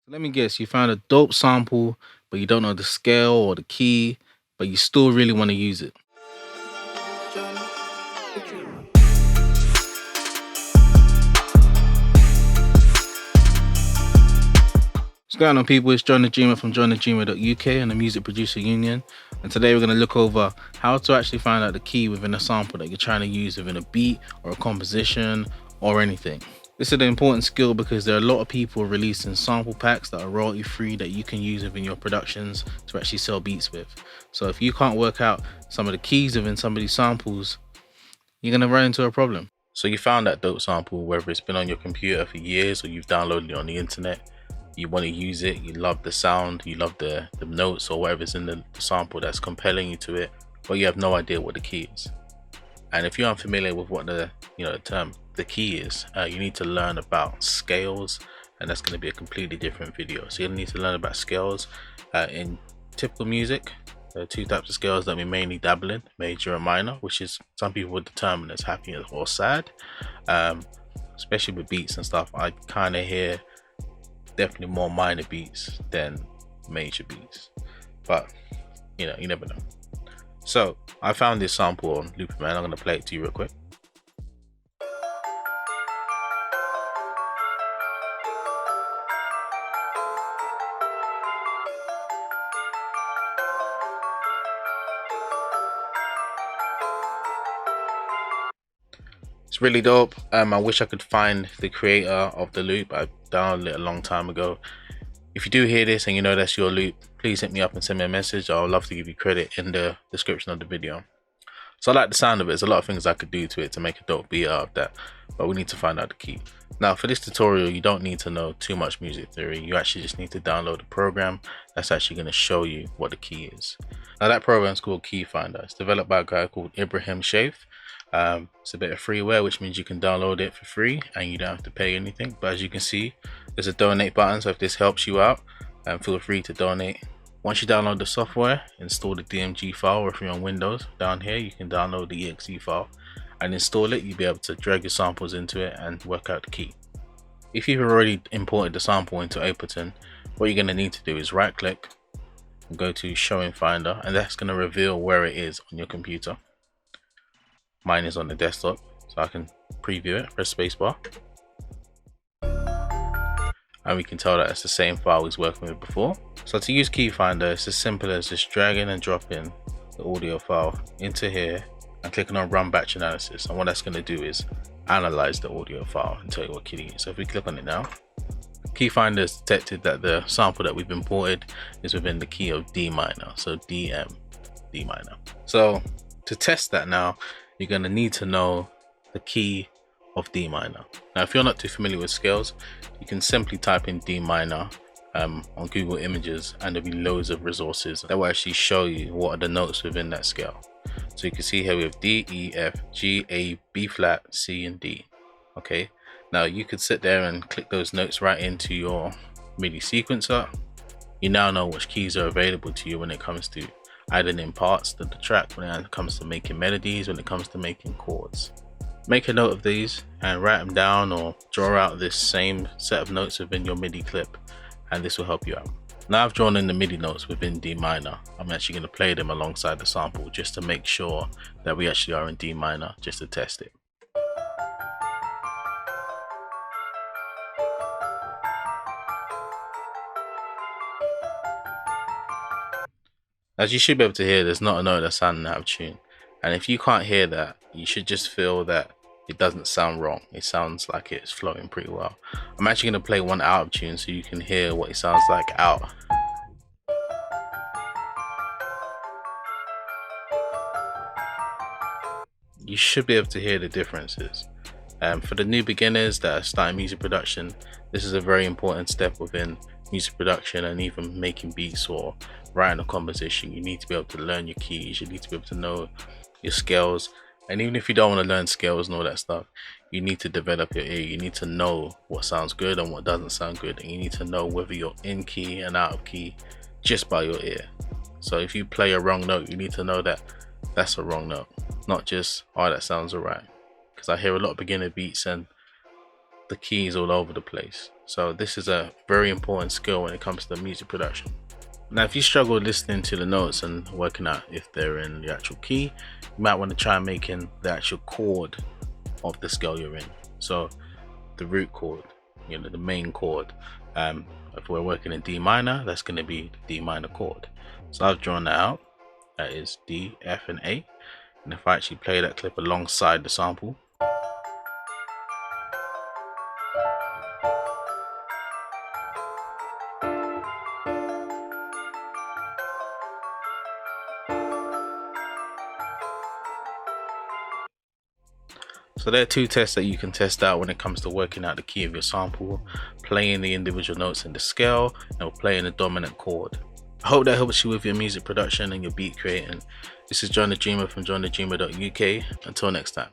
So let me guess, you found a dope sample, but you don't know the scale or the key, but you still really want to use it. John the Dreamer. What's going on, people? It's John the Dreamer from JONTheDreamer.uk and the Music Producer Union. And today we're going to look over how to actually find out the key within a sample that you're trying to use within a beat or a composition or anything. This is an important skill because there are a lot of people releasing sample packs that are royalty free that you can use within your productions to actually sell beats with. So if you can't work out some of the keys within some of these samples, you're going to run into a problem. So you found that dope sample, whether it's been on your computer for years or you've downloaded it on the internet. You want to use it, you love the sound, you love the notes or whatever's in the sample that's compelling you to it, but you have no idea what the key is. And if you're unfamiliar with what the term the key is, you need to learn about scales, and that's going to be a completely different video. So you'll need to learn about scales. In typical music, there are two types of scales that we mainly dabble in: major and minor, which is some people would determine as happy or sad. Especially with beats and stuff, I kind of hear definitely more minor beats than major beats, but you never know. So I found this sample on Looper Man. I'm going to play it to you real quick. It's really dope. I wish I could find the creator of the loop. I downloaded it a long time ago. If you do hear this and you know that's your loop, please hit me up and send me a message. I'll love to give you credit in the description of the video. So I like the sound of it. There's a lot of things I could do to it to make a dope beat out of that, but we need to find out the key. Now for this tutorial, you don't need to know too much music theory. You actually just need to download a program that's actually going to show you what the key is. Now that program is called Keyfinder. It's developed by a guy called Ibrahim Shaif. It's a bit of freeware, which means you can download it for free and you don't have to pay anything. But as you can see, there's a donate button, so if this helps you out, feel free to donate. Once you download the software, install the DMG file, or if you're on Windows, down here you can download the exe file and install it. You'll be able to drag your samples into it and work out the key. If you've already imported the sample into Ableton, what you're going to need to do is right click and go to Show in Finder, and that's going to reveal where it is on your computer. Mine is on the desktop, so I can preview it. Press spacebar, and we can tell that it's the same file we was working with before. So to use Keyfinder, it's as simple as just dragging and dropping the audio file into here and clicking on Run Batch Analysis. And what that's going to do is analyze the audio file and tell you what key it is. So if we click on it now, Keyfinder has detected that the sample that we've imported is within the key of D minor, so DM, D minor. So to test that now, you're going to need to know the key of D minor. Now if you're not too familiar with scales, you can simply type in D minor on Google Images, and there'll be loads of resources that will actually show you what are the notes within that scale. So you can see here we have D, E, F, G, A, B flat, C and D. Okay, now you could sit there and click those notes right into your MIDI sequencer. You now know which keys are available to you when it comes to adding in parts to the track, when it comes to making melodies, when it comes to making chords. Make a note of these and write them down, or draw out this same set of notes within your MIDI clip, and this will help you out. Now I've drawn in the MIDI notes within D minor. I'm actually going to play them alongside the sample just to make sure that we actually are in D minor, just to test it. As you should be able to hear, there's not a note that's sounding out of tune. And if you can't hear that, you should just feel that it doesn't sound wrong. It sounds like it's flowing pretty well. I'm actually going to play one out of tune so you can hear what it sounds like out. You should be able to hear the differences. For the new beginners that are starting music production, this is a very important step within music production and even making beats or writing a composition. You need to be able to learn your keys, you need to be able to know your scales, and even if you don't want to learn scales and all that stuff, you need to develop your ear. You need to know what sounds good and what doesn't sound good, and you need to know whether you're in key and out of key just by your ear. So if you play a wrong note, you need to know that that's a wrong note, not just, oh, that sounds alright. Because I hear a lot of beginner beats and the keys all over the place. So this is a very important skill when it comes to music production. Now, if you struggle listening to the notes and working out if they're in the actual key, you might want to try making the actual chord of the scale you're in. So the root chord, you know, the main chord. If we're working in D minor, that's going to be the D minor chord. So I've drawn that out. That is D, F, and A. And if I actually play that clip alongside the sample, so there are two tests that you can test out when it comes to working out the key of your sample, playing the individual notes in the scale, and playing the dominant chord. I hope that helps you with your music production and your beat creating. This is John the Dreamer from jonthedreamer.uk. Until next time.